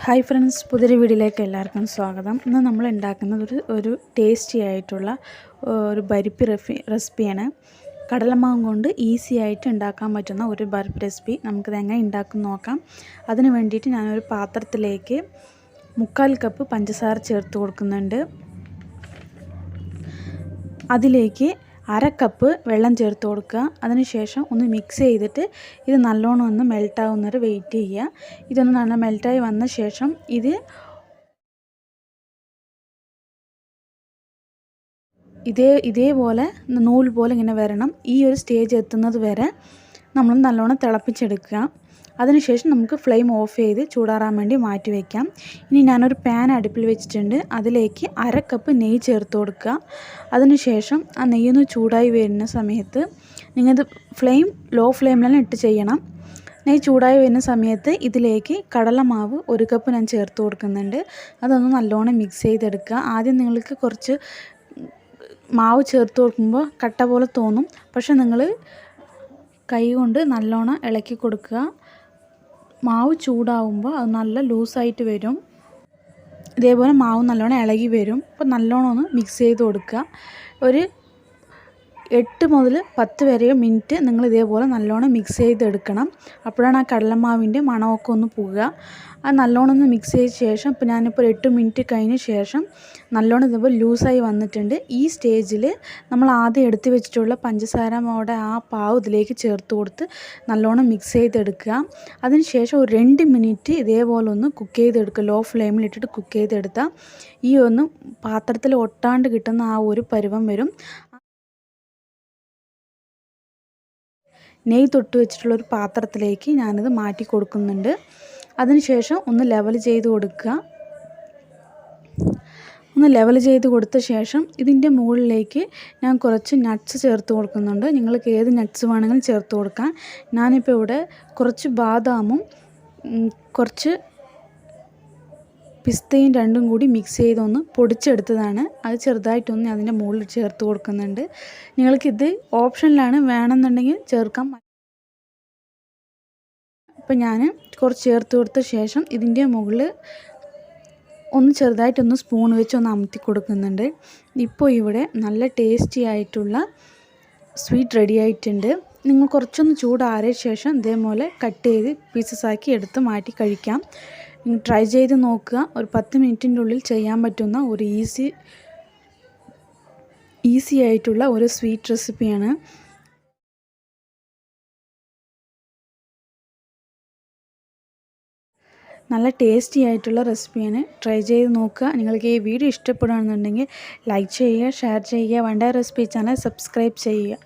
Hi friends, പുതിയൊരു വീഡിയോയിലേക്ക് എല്ലാവർക്കും സ്വാഗതം. ഇന്ന് നമ്മൾ ഉണ്ടാക്കുന്നത് ഒരു ടേസ്റ്റി ആയിട്ടുള്ള ഒരു ബർഫി റെസിപ്പിയാണ്. കടലമാവ് കൊണ്ട് ഈസി ആയിട്ട് ഉണ്ടാക്കാൻ പറ്റുന്ന ഒരു ബർഫി റെസിപ്പി. നമുക്കിത് എങ്ങനെ ഉണ്ടാക്കും നോക്കാം. അതിന് വേണ്ടിയിട്ട് ഞാനൊരു പാത്രത്തിലേക്ക് 3/4 കപ്പ് പഞ്ചസാര ചേർത്ത് കൊടുക്കുന്നുണ്ട്. അതിലേക്ക് 1/2 കപ്പ് വെള്ളം ചേർത്ത് കൊടുക്കുക. അതിനുശേഷം ഒന്ന് മിക്സ് ചെയ്തിട്ട് ഇത് നല്ലോണം ഒന്ന് മെൽട്ടാവുന്നവരെ വെയിറ്റ് ചെയ്യുക. ഇതൊന്ന് നല്ല മെൽറ്റായി വന്ന ശേഷം ഇതേപോലെ നൂൽ പോലെ ഇങ്ങനെ വരണം. ഈ ഒരു സ്റ്റേജ് എത്തുന്നത് വരെ നമ്മൾ നല്ലോണം തിളപ്പിച്ചെടുക്കുക. അതിനുശേഷം നമുക്ക് ഫ്ലെയിം ഓഫ് ചെയ്ത് ചൂടാറാൻ വേണ്ടി മാറ്റി വയ്ക്കാം. ഇനി ഞാനൊരു പാൻ അടുപ്പിൽ വെച്ചിട്ടുണ്ട്. അതിലേക്ക് 1/2 കപ്പ് നെയ്യ് ചേർത്ത് കൊടുക്കുക. അതിനുശേഷം ആ നെയ്യൊന്ന് ചൂടായി വരുന്ന സമയത്ത് നിങ്ങളിത് ലോ ഫ്ലെയിമിലാണ് ഇട്ട് ചെയ്യണം. നെയ്യ് ചൂടായി വരുന്ന സമയത്ത് ഇതിലേക്ക് കടലമാവ് 1 കപ്പ് ഞാൻ ചേർത്ത് കൊടുക്കുന്നുണ്ട്. അതൊന്ന് നല്ലോണം മിക്സ് ചെയ്തെടുക്കുക. ആദ്യം നിങ്ങൾക്ക് കുറച്ച് മാവ് ചേർത്ത് കൊടുക്കുമ്പോൾ കട്ട പോലെ തോന്നും. പക്ഷെ നിങ്ങൾ കൈ കൊണ്ട് നല്ലോണം ഇളക്കി കൊടുക്കുക. മാവ് ചൂടാവുമ്പോൾ അത് നല്ല ലൂസായിട്ട് വരും. ഇതേപോലെ മാവ് നല്ലോണം ഇളകി വരും. അപ്പോൾ നല്ലോണം ഒന്ന് മിക്സ് ചെയ്ത് കൊടുക്കുക. ഒരു 8 മുതൽ 10 വരെ മിനിറ്റ് നിങ്ങൾ ഇതേപോലെ നല്ലോണം മിക്സ് ചെയ്തെടുക്കണം. അപ്പോഴാണ് ആ കടലമാവിൻ്റെ മണമൊക്കെ ഒന്ന് പോകുക. അത് നല്ലോണം ഒന്ന് മിക്സ് ചെയ്ത ശേഷം ഇപ്പോൾ ഞാനിപ്പോൾ 8 മിനിറ്റ് കഴിഞ്ഞ ശേഷം നല്ലോണം ഇതേപോലെ ലൂസായി വന്നിട്ടുണ്ട്. ഈ സ്റ്റേജിൽ നമ്മൾ ആദ്യം എടുത്ത് വെച്ചിട്ടുള്ള പഞ്ചസാരയുടെ ആ പാവ് ഇതിലേക്ക് ചേർത്ത് കൊടുത്ത് നല്ലോണം മിക്സ് ചെയ്തെടുക്കുക. അതിനുശേഷം ഒരു 2 മിനിറ്റ് ഇതേപോലെ ഒന്ന് കുക്ക് ചെയ്തെടുക്കുക. ലോ ഫ്ലെയിമിലിട്ടിട്ട് കുക്ക് ചെയ്തെടുത്താൽ ഈ ഒന്ന് പാത്രത്തിൽ ഒട്ടാണ്ട് കിട്ടുന്ന ആ ഒരു പരുവം വരും. നെയ്യ് തൊട്ട് വെച്ചിട്ടുള്ളൊരു പാത്രത്തിലേക്ക് ഞാനിത് മാറ്റി കൊടുക്കുന്നുണ്ട്. അതിനുശേഷം ഒന്ന് ലെവൽ ചെയ്ത് കൊടുക്കുക. ഒന്ന് ലെവൽ ചെയ്ത് കൊടുത്ത ശേഷം ഇതിൻ്റെ മുകളിലേക്ക് ഞാൻ കുറച്ച് നട്ട്സ് ചേർത്ത് കൊടുക്കുന്നുണ്ട്. നിങ്ങൾക്ക് ഏത് നട്ട്സ് വേണമെങ്കിലും ചേർത്ത് കൊടുക്കാം. ഞാനിപ്പോൾ ഇവിടെ കുറച്ച് ബാദാമും കുറച്ച് പിസ്തയും രണ്ടും കൂടി മിക്സ് ചെയ്തൊന്ന് പൊടിച്ചെടുത്തതാണ്. അത് ചെറുതായിട്ടൊന്ന് അതിൻ്റെ മുകളിൽ ചേർത്ത് കൊടുക്കുന്നുണ്ട്. നിങ്ങൾക്കിത് ഓപ്ഷനിലാണ്, വേണമെന്നുണ്ടെങ്കിൽ ചേർക്കാം. അപ്പോൾ ഞാൻ കുറച്ച് ചേർത്ത് കൊടുത്ത ശേഷം ഇതിൻ്റെ മുകളിൽ ഒന്ന് ചെറുതായിട്ടൊന്ന് സ്പൂൺ വെച്ച് ഒന്ന് അമർത്തി കൊടുക്കുന്നുണ്ട്. ഇപ്പോൾ ഇവിടെ നല്ല ടേസ്റ്റി ആയിട്ടുള്ള സ്വീറ്റ് റെഡി ആയിട്ടുണ്ട്. നിങ്ങൾ കുറച്ചൊന്ന് ചൂടാറിയ ശേഷം ഇതേപോലെ കട്ട് ചെയ്ത് പീസസ് ആക്കി എടുത്ത് മാറ്റി കഴിക്കാം. ട്രൈ ചെയ്ത് നോക്കുക. ഒരു 10 മിനിറ്റിൻ്റെ ഉള്ളിൽ ചെയ്യാൻ പറ്റുന്ന ഒരു ഈസി ആയിട്ടുള്ള ഒരു സ്വീറ്റ് റെസിപ്പിയാണ്. നല്ല ടേസ്റ്റി ആയിട്ടുള്ള റെസിപ്പിയാണ്. ട്രൈ ചെയ്ത് നോക്കുക. നിങ്ങൾക്ക് ഈ വീഡിയോ ഇഷ്ടപ്പെടുകയാണെന്നുണ്ടെങ്കിൽ ലൈക്ക് ചെയ്യുക, ഷെയർ ചെയ്യുക. വണ്ട റെസിപ്പി ചാനൽ സബ്സ്ക്രൈബ് ചെയ്യുക.